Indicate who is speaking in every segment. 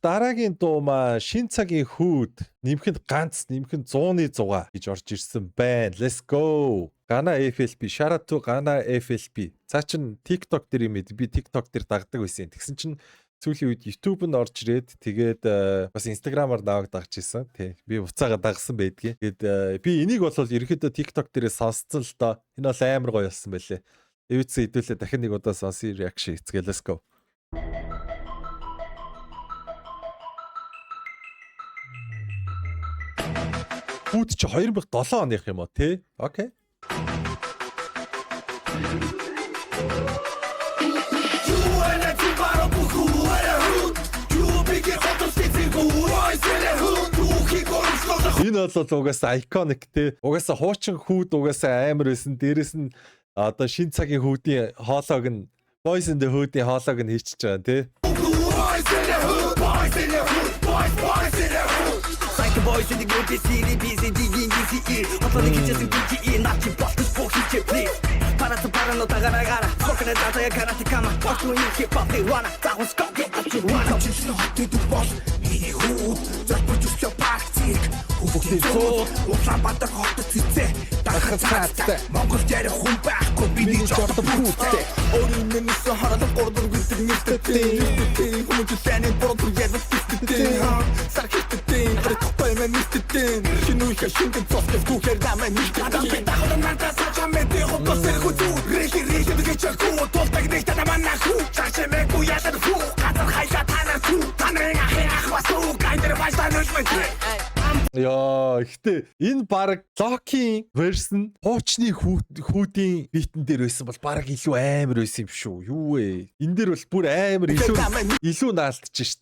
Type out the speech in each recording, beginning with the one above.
Speaker 1: дараагийн дуу маа шин цагийн хүүд нэмэхэд ганц нэмэхэд 100-6 гэж орж ирсэн байна. Let's go. Гана FLB, shout out to Гана FLB. Цаа чин TikTok дээр юм ээ. Би TikTok дээр дагдаг байсан. Тэгсэн чин сүүлийн үед YouTube-нд орж ирээд тэгээд бас Instagram-аар наваг дагж ирсэн. Тий. Би уцаага дагсан байдгийг. Тэгээд би энийг бол ерөөхдөө TikTok дээрээ сонсцсон л доо. Энэ бол амар гоё болсон байлээ. Эвэцээ хэдүүлээ дахин нэг удаа сонсъё reaction хийцгээ. Let's go. Хүүд чи 2007 оных юм уу тий? Окей. Энэ бол угаасаа iconic тий. Угаасаа хуучин хүүд угаасаа амар байсан. Дээрэс нь одоо шин цагийн хүүдийн хоолойг нь Boys in the Hood-ийн хоолойг нь хийчихэж байгаа тий.
Speaker 2: Boys in the good city, busy digging easy. Hotline kitchen PGE, not to bust this book, you please. Para no tagara, talking at the karate kama, what do you keep up the one? That was got get what you want. Just know how to do boss. Mini hood, just put your party. Хүүхний зоо, улаанбаатар хотод цэцээ. Дахад цааттай. Монгол дээр хүн байхгүй бидний жордог хүүтэй. Өөрийн нэмсэн хараад гордор гэдэг нэртэй. Хүмүүс таны бордор ядаж тэттэй. Сархиттэй, брэтгэй мэн нэртэй. Шинүүхэ шингэн цоцгоос түүхээр намайг нэртэй. Би дахад надад сачамэтэй хопсэр хүү. Рэх гэж хүү толтаг нэг танаа нахүү. Чачмэг уу яадаг хүү. Газар хайша танаа хүү. Танаа ах басуу гайдэр баштаа нүшмэтэй.
Speaker 1: Яа, ихтэй энэ баг Loki version хуучны хүүдийн битэн дээр байсан бол баг илүү амар байсан юм шүү. Юу вэ? Энэ дээр бол бүр амар илүү наалтчих шít.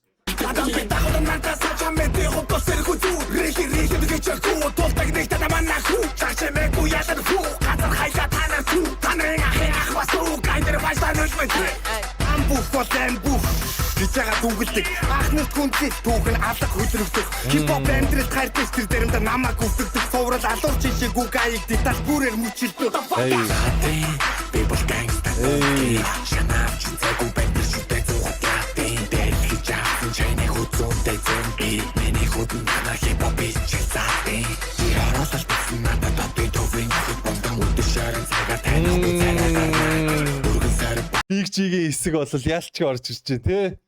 Speaker 2: Бичага дүгэлдэг ахнарт хүнтэй түүхэн алга хөдрөгдөх хипхоп амьдрал хайртай тэр заримдаа намайг өвдөгдөг цоврал алуур жишээгүй гайг детал бүрээр мөчилдөг people gangsta шанав чицээгүй бэнтэр шүтээ зугаттай дэрхи жаасан чайны хөдөлтэй зэмби миний хөдөн танаа хипхоп бичсаатай яаралс басан надад одоо төвийн хөдөлгөөн үдэшэрэн цагаар танаа
Speaker 1: Бигжигийн хэсэг бол ялч орж ирж байна тий.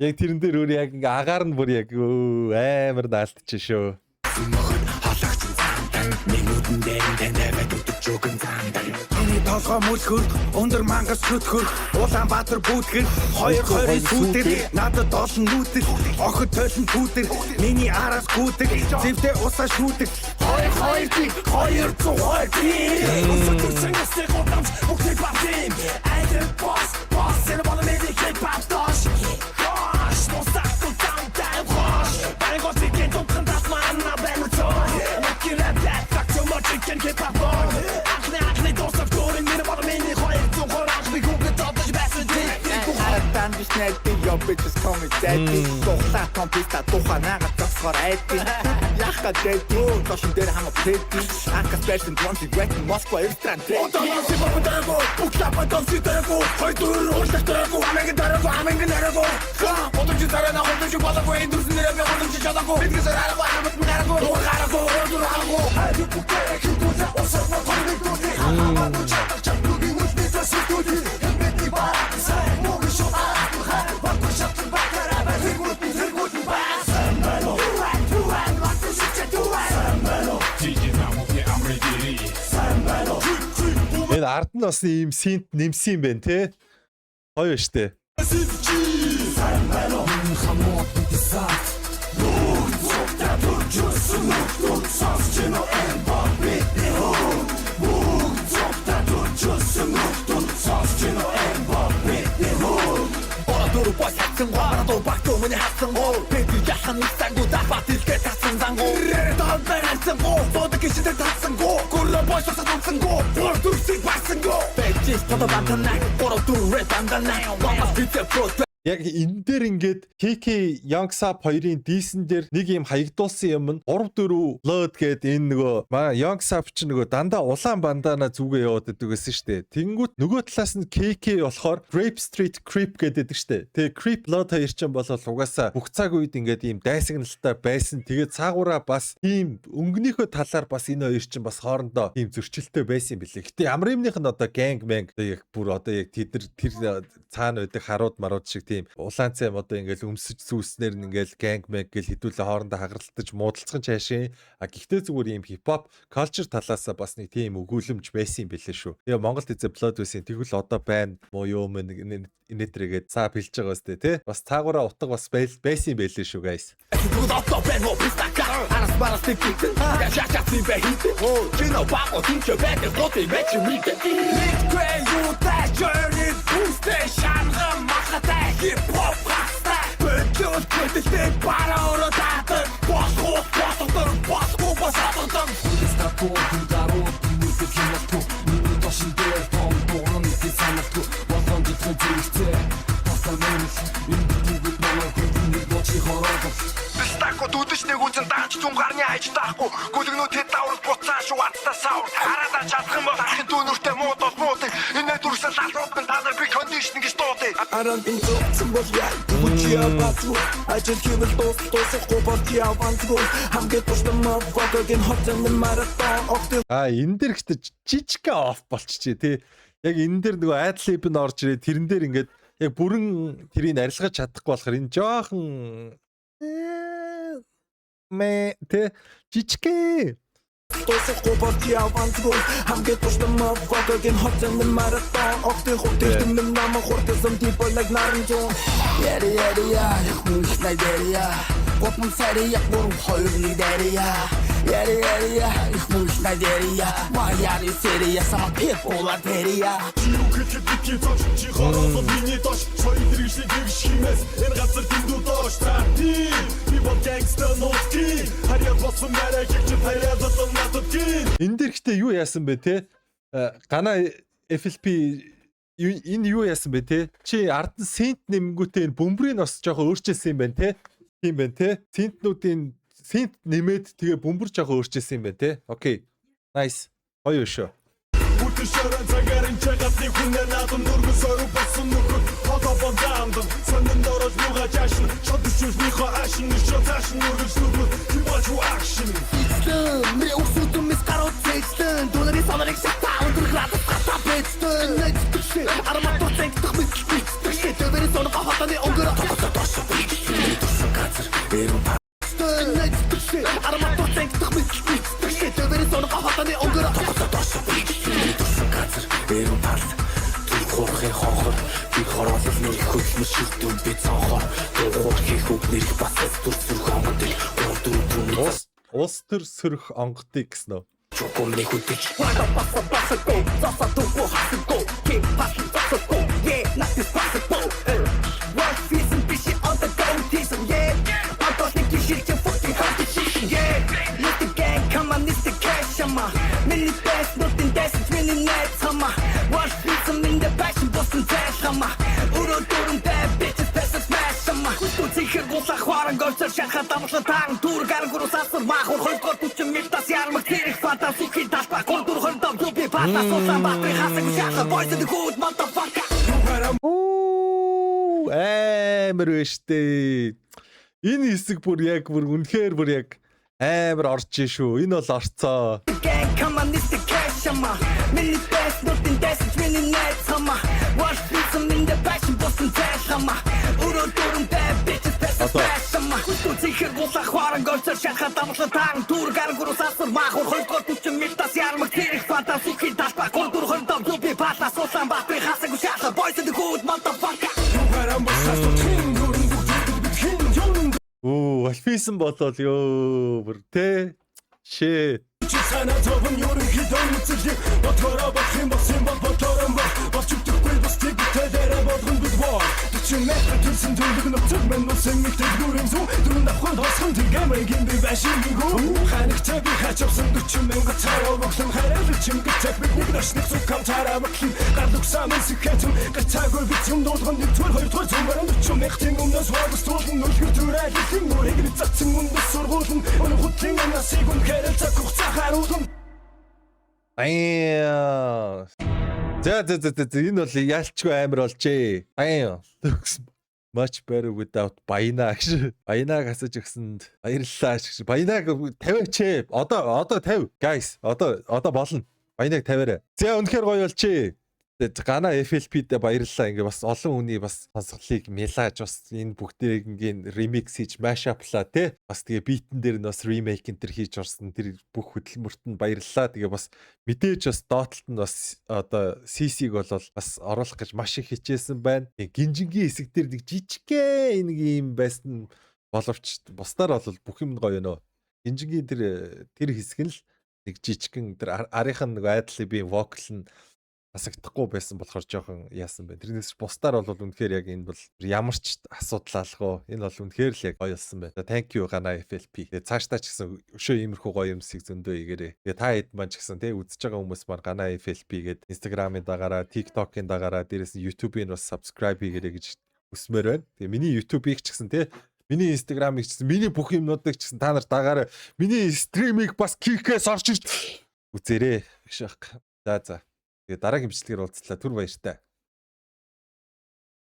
Speaker 1: Яг тэрэн дээр өөр яг агаар нь бүр яг амар наалтчих шүү. Эний толгой мөлхөр өндөр мангас чөтгөр Улаанбаатар бүүтгэр 220 сүүдэр надад олон нүүдэр охид тойлон пүүдэр миний араас гүдэг зэвдээ усаа шүүдэг 220 Your bitches call me daddy. Тухлаа компьютер туханага тасгар айдин. Яхаа дэдий. Тошин дээр хамаа пэдий. Анкас бэлэн тонти грэк Москва эвтран. Одоос бабадаго. Буклапа тонситэго. Хойдур уултатэго. Аминг нэрэго. Одож тарана одож балаго эндүс нэрэг одож чадаго. Бидгээс арга хамт нэрэго. Гараго ордураго. Хайду бүкээ хитуза осоно тонигдуди. Хамааду чатагчагдуди үстэ сүтуди. Хэмэти ба. Сайн могшо Энэ ард нь бас ийм синт нэмсэн юм байна те. Гоё штэ. Гуарадо багтуу миний хатсан гоо Пэти яхан истангу дапатилтэй татсан зангу Рэдон бэрэлсэн гоо Бодог иштэй татсан гоо Гурло бойсоос татсан гоо Бордурсиг басан гоо Пэти стада бантанай Бордур рэд анданай Мамас битэ про
Speaker 3: яг энэ дээр ингээд KK Youngsap хоёрын дийсэн дээр нэг юм хаягдуулсан юм нь 3-4 load гээд энэ нөгөө Youngsap ч нөгөө дандаа улаан бандана зүгээ яваад байдаг гэсэн штэ. Тэнгүүт нөгөө талаас нь KK болохоор Grape Street Creep гэдэг штэ. Тэгээ Creep load хоёр ч юм бол угаасаа бүх цаг үед ингээд ийм дайсагналтай байсан. Тэгээд цаагаараа бас ийм өнгөнийхөө талаар бас энэ хоёр ч бас хоорондоо ийм зөрчилтэй байсан юм билээ. Гэтэ ямар юмных нь одоо gang mang яг бүр одоо яг тэр цаана байдаг харууд марууд шиг тийм улаан цайм одоо ингээл өмсөж зүүснээр нь ингээл gang mang гэл хідүүлээ хоорондоо хагаралтаж муудалцхан цаашаа. Гэхдээ зүгээр ийм хипхоп culture талаасаа бас нэг тийм өгүүлэмж байсан юм билээ шүү. Тэгээ Монголд эзэ Blood байсан. Тэгвэл одоо байна муу юу мэн инээдрэгээд цаап хэлж байгаа сте тий. Бас цаагаараа утга бас байсан юм байлээ шүү guys.
Speaker 4: Стако дүүдэж нэг үзэн даач зүүн гарны хайж таахгүй гүлгнүүд хэд даврал буцаа шүү атта савр хараад чадах юм бол ахын дүүнөртэй муудал муудаг энэ дүрсэл лалрууд нь танаар би кондишн гэж дуудыг
Speaker 2: Аран инцсэн бол яа бүчиа бацу ажил хийвэл дуусахгүй бол яа вантгүй хамгийн тусдаа мавгагийн хотын маратон огт
Speaker 3: Энэ дэр ихтэй жижиг оф болчихжээ тий. Яг энэ дэр нөгөө Adlib нь орж ирээ тэрэн дээр ингээд яг бүрэн тэрийг арилгаж чадахгүй болохоор энэ жоохон тэ жижиг
Speaker 2: дуусахгүй бол яа вантгүй хамгийн тусдаа мавгагийн хотын маратон огт хотын намаа хурдсан типолаг наранжон яри хүмүүс найдэрия Опон сария буруу хоёрны дэрия яри хүмүүс найдэрия маяри серия сама people дэрия
Speaker 5: Чи хороо миний дош соёл хэрэгжлийг хэрэгж химээс энэ газар дэндүү доош таати би бол gangster нотки харьяа болсон мэрэг чи харьяа зовсон надад
Speaker 3: энэ дэр ихтэй юу яасан бэ те? Гана FLP энэ юу яасан бэ те? Чи ард нь сент нэмгүүтээ энэ бөмбөрийг бас жоохон өөрчилсөн юм байна те? Тийм байна те? Сентнүүдийн сент нэмээд тэгээ бөмбөр жоохон өөрчилсөн юм байна те? Окей. Nice. Гоё шүү.
Speaker 5: Бүтэн шорон цагаарын чагатны хүнээр надад нүргэн соруу болсон нүхд холбон даамдан сонин дорож нуга жашин шодчушнийхоо ашин шот ашин нүргэж нүгд чимачу акшн
Speaker 2: Мне усудум из корот цэйстэн Дунери сонорыг шата өндөр градус гата бэцтэн Нэцтэшэ арматур цэнктэх мэдтэшэ Тэвэри сонога хотаны өнгөрө тосо Тусан газар эрүүн парстэн Нэцтэшэ арматур цэнктэх мэдтэшэ Тэвэри сонога хотаны өнгөрө тосо Тусан газар эрүүн парст Түр хорхын хонхор Би хороолол нэрх хөдлмөс шилдүүн би цонхор Дуугуур хийх үг нэрх басас түр сүрх онгодыг
Speaker 3: Улс төр сөрөх онгодыг гэсэн үү?
Speaker 2: Чукумны хүтэж Вада баса го Заса туку хасго Keep passing заса го Yeah, not this possible One season биши on the go season Yeah, I'm talking to shit you fucking competition Yeah, let the gang come on, it's the cash Many best, nothing that's many nights One season in the passion, Boston dash Uro durun bad bitches, best of smash Тихэр гусах харан гойцор шахаад амшлаа таан түр гаргур сасар махур хойгор түчэн мэлтас ярмаг тэрэг фантастики талбай контур хонтов юби патас усан батры хасаг шахаа бойс the good motherfucker
Speaker 3: Амар өштэй. Энэ хэсэг бүр яг бүр үнэхээр бүр яг амар орж шүү. Энэ бол орцоо.
Speaker 2: Come on, it's the cash Many best, nothing that's many nights Watch some in the passion, Boston dash Uro durun bad bitches, best of smash Тихэр гусах харан гойцор шахаад амшлаа таан түр гаргур сасар махур хойгор түчэн мэлтас ярмаг тэрэг фантастики талбай контур хонтов юби патас усан батры хасаг шахаа бойс the good motherfucker
Speaker 3: Альфисэн болол ёо бүр тэ шээ.
Speaker 5: Чисана зовн ерөнхийдөө үзэлээ Ботороо бах юм бас юм бол ботороо бах Бачигдахгүй бас тэг тэлэрэ болгон бид боо Өчигдөр мэхэ төрсөн төлөг нөтөг мэн усан их дэглүүрэн зүү дөрөв давхан тосхон тэгэмэгийн би башингүү ханагчаа би хачсан 40 мянга цараа боглон хараад чимэг техник нэг дашник сукам цараа боглон гадуксаа мен сэхэтэн гацаагүй би юм дуулган нэг төр хоёр төр зэмбэрэн 40 мянган өмнөөс хойгос туулан нүлгэр төрөөл их нүрийг цацсан өмнөс сургуулн өнө хутлын насыг үнхээр цаг хугацаа харуулна
Speaker 3: Аяа. За энэ бол яалчгүй амар болжээ. Аяа. Much better without Баяна гэж. Баянаг асууж өгсөнд баярлалаа гэж. Баянаг 50 Одоо 50. Guys, одоо болно. Баянаг 50-аарай. За үнэхээр гоё болжээ. Гана FLP-д баярлалаа. Ингээ бас олон хүний бас сонсголыг мэлааж бас энэ бүгдийг ингээ ремикс хийж mashup-лаа те. Бас тэгээ битэн дээр нь бас remake энэ төр хийж орсон. Тэр бүх хөдөлмөрт нь баярлалаа. Тэгээ бас мэдээж бас доотлолт нь бас одоо CC-г бол бас оруулах гэж маш их хичээсэн байна. Гинжингийн хэсэг дээр нэг жижигхэн нэг юм байсан боловч бусдаар бол бүх юм гоё нөө. Гинжингийн тэр хэсэг нь л нэг жижигхэн тэр арийнхан нэг айдлын би вокал нь асагдахгүй байсан болохоор жоохон яасан байна. Тэрнээс бусдаар бол үнэхээр яг энэ бол ямар ч асуудал алгаа. Энэ бол үнэхээр л яг гоё болсон байна. Thank you Гана FLP. Тэгээ цаашдаа ч гэсэн өшөө иймэрхүү гоё юмсыг зөндөө игээрээ. Тэгээ та хэд маань ч гэсэн тий үзэж байгаа хүмүүс маань Гана FLP гээд Instagram-ын дагаараа, TikTok-ын дагаараа, дээрээс нь YouTube-ийн бас subscribe хийгээрэй гэж хүсмээр байна. Тэгээ миний YouTube-ийг ч гэсэн тий миний Instagram-ыг ч гэсэн миний бүх юмнуудыг ч гэсэн та нар дагаараа миний стримийг бас кикээс орж ирж үзээрэй гэж байна. За. Тэгээ дараагийн бичлэгээр уулзлаа. Түр баяртай.